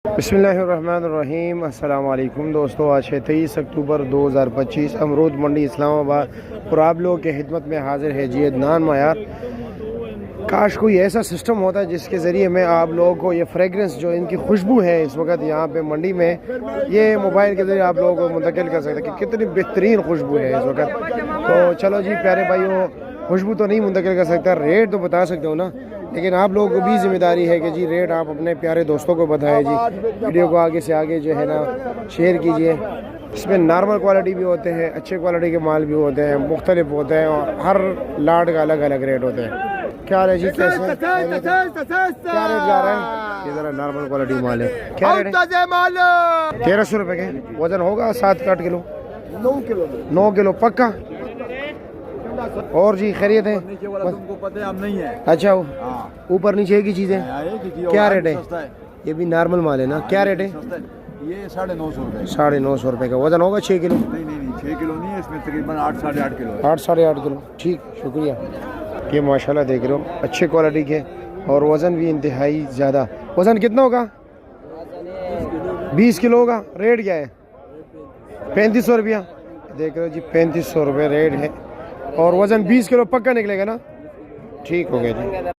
बिस्मिल्लाहिर्रहमानिर्रहीम। अस्सलाम वालेकुम दोस्तों, आज है 23 अक्टूबर 2025। अमरूद मंडी इस्लामाबाद और आप लोगों के खिदमत में हाजिर है जी अदनान मायार। काश कोई ऐसा सिस्टम होता है जिसके ज़रिए मैं आप लोगों को ये फ्रेगरेंस जो इनकी खुशबू है इस वक्त यहाँ पे मंडी में, ये मोबाइल के ज़रिए आप लोगों को मुंतकिल कर सकते कि कितनी बेहतरीन खुशबू है इस वक्त। तो चलो जी प्यारे भाइयों, खुशबू तो नहीं मुंतकिल कर सकता, रेट तो बता सकते हो ना, लेकिन आप लोगों को भी जिम्मेदारी है कि जी रेट आप अपने प्यारे दोस्तों को बताएं जी। वीडियो को आगे से आगे जो है ना शेयर कीजिए। इसमें नॉर्मल क्वालिटी भी होते हैं, अच्छे क्वालिटी के माल भी होते हैं, मुख्तलिफ होते हैं और हर लाट का अलग अलग रेट होते हैं। क्या है जी, कैसे क्या रेट जा रहा है? ये ज़रा नॉर्मल क्वालिटी माल है, क्या रेट है? 1300 रुपये के। वजन होगा 7-8 किलो, 9 किलो पक्का। और जी खैरियत है? तुमको पता है हम नहीं है। अच्छा, ऊपर नीचे की चीज़ें क्या रेट है? ये भी नॉर्मल माल है ना, क्या रेट है? ये 950 रुपये। 950 रुपये का। वजन होगा 6 किलो? नहीं 6 किलो नहीं है, इसमें तकरीबन 8-8.5 किलो है। 8-8.5 किलो, ठीक, शुक्रिया। ये माशाल्लाह देख रहे हो, अच्छे क्वालिटी के और वज़न भी इंतहाई ज़्यादा। वज़न कितना होगा? 20 किलो होगा। रेट क्या है? 3500 रुपया। देख रहे हो जी, 3500 रुपये रेट है और वज़न 20 किलो पक्का निकलेगा ना? ठीक हो गया जी।